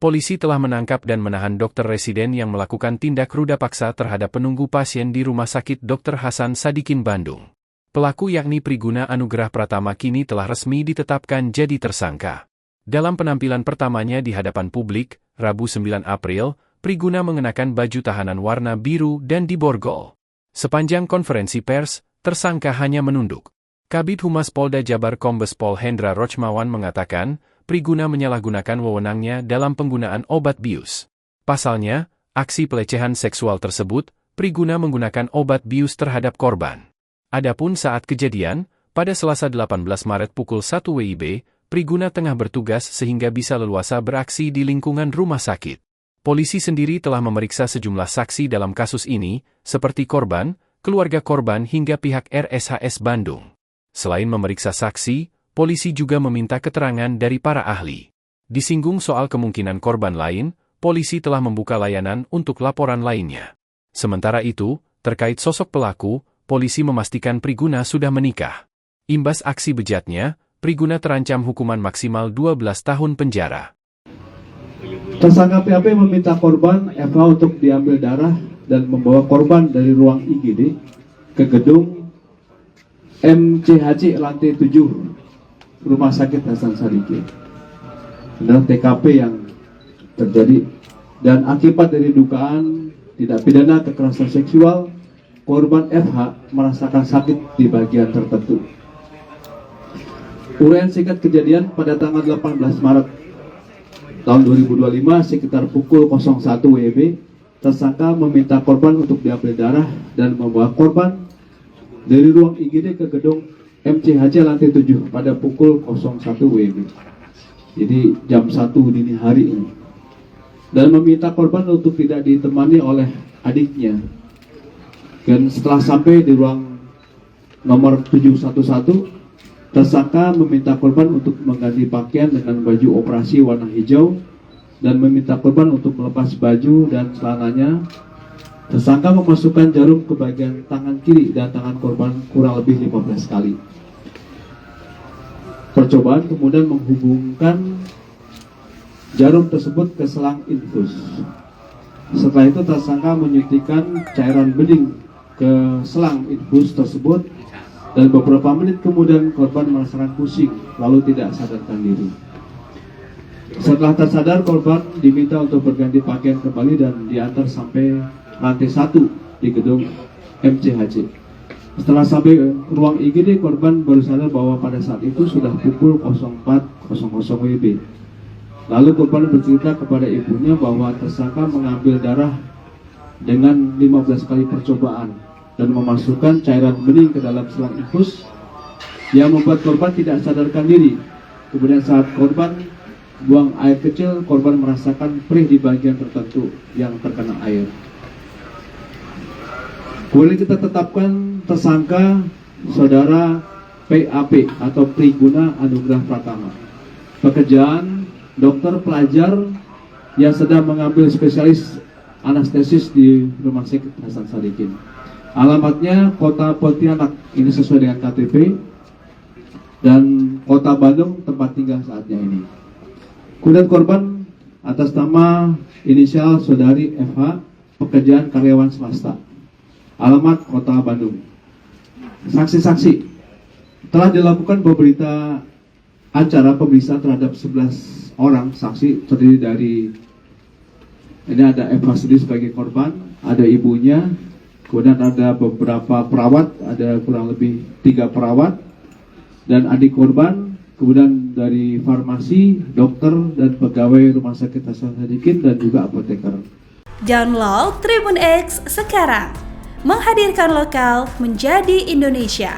polisi telah menangkap dan menahan dokter residen yang melakukan tindak ruda paksa terhadap penunggu pasien di Rumah Sakit Dr. Hasan Sadikin Bandung. Pelaku yakni Priguna Anugrah Pratama kini telah resmi ditetapkan jadi tersangka. Dalam penampilan pertamanya di hadapan publik, Rabu 9 April, Priguna mengenakan baju tahanan warna biru dan diborgol. Sepanjang konferensi pers, tersangka hanya menunduk. Kabid Humas Polda Jabar Kombes Pol Hendra Rochmawan mengatakan, Priguna menyalahgunakan wewenangnya dalam penggunaan obat bius. Pasalnya, aksi pelecehan seksual tersebut, Priguna menggunakan obat bius terhadap korban. Adapun saat kejadian, pada Selasa 18 Maret pukul 1 WIB, Priguna tengah bertugas sehingga bisa leluasa beraksi di lingkungan rumah sakit. Polisi sendiri telah memeriksa sejumlah saksi dalam kasus ini, seperti korban, keluarga korban hingga pihak RSHS Bandung. Selain memeriksa saksi, polisi juga meminta keterangan dari para ahli. Disinggung soal kemungkinan korban lain, polisi telah membuka layanan untuk laporan lainnya. Sementara itu, terkait sosok pelaku, polisi memastikan Priguna sudah menikah. Imbas aksi bejatnya, Priguna terancam hukuman maksimal 12 tahun penjara. Tersangka PAP meminta korban FH untuk diambil darah dan membawa korban dari ruang IGD ke gedung MCHC lantai 7 Rumah Sakit Hasan Sadikin. Adalah TKP yang terjadi dan akibat dari dugaan tindak pidana kekerasan seksual, korban FH merasakan sakit di bagian tertentu. Uraian singkat kejadian pada tanggal 18 Maret tahun 2025 sekitar pukul 01 WIB, tersangka meminta korban untuk diambil darah dan membawa korban dari ruang IGD ke gedung MCHC lantai 7 pada pukul 01 WIB. Jadi jam 1 dini hari ini. Dan meminta korban untuk tidak ditemani oleh adiknya. Dan setelah sampai di ruang nomor 711, tersangka meminta korban untuk mengganti pakaian dengan baju operasi warna hijau dan meminta korban untuk melepas baju dan celananya. Tersangka memasukkan jarum ke bagian tangan kiri dan tangan korban kurang lebih 15 kali. Percobaan kemudian menghubungkan jarum tersebut ke selang infus. Setelah itu tersangka menyuntikkan cairan bening ke selang infus tersebut. Dan beberapa menit kemudian korban merasakan pusing, lalu tidak sadarkan diri. Setelah tersadar, korban diminta untuk berganti pakaian kembali dan diantar sampai lantai 1 di gedung MCHC. Setelah sampai ruang IGD, korban baru sadar bahwa pada saat itu sudah pukul 04.00 WIB. Lalu korban bercerita kepada ibunya bahwa tersangka mengambil darah dengan 15 kali percobaan dan memasukkan cairan bening ke dalam selang infus yang membuat korban tidak sadarkan diri. Kemudian saat korban buang air kecil, korban merasakan perih di bagian tertentu yang terkena air. Kemudian kita tetapkan tersangka saudara PAP atau Priguna Anugrah Pratama. Pekerjaan dokter pelajar yang sedang mengambil spesialis anestesis di Rumah Sakit Hasan Sadikin. Alamatnya Kota Pontianak, ini sesuai dengan KTP, dan Kota Bandung tempat tinggal saatnya ini. Kemudian korban atas nama inisial saudari FH, pekerjaan karyawan swasta, alamat Kota Bandung. Saksi-saksi, telah dilakukan beberapa acara pemeriksaan terhadap 11 orang saksi, terdiri dari, ini ada FH sendiri sebagai korban, ada ibunya, kemudian ada beberapa perawat, ada kurang lebih 3 perawat, dan adik korban, kemudian dari farmasi, dokter, dan pegawai Rumah Sakit Hasan Sadikin, dan juga apoteker. Download Tribun X sekarang, menghadirkan lokal menjadi Indonesia.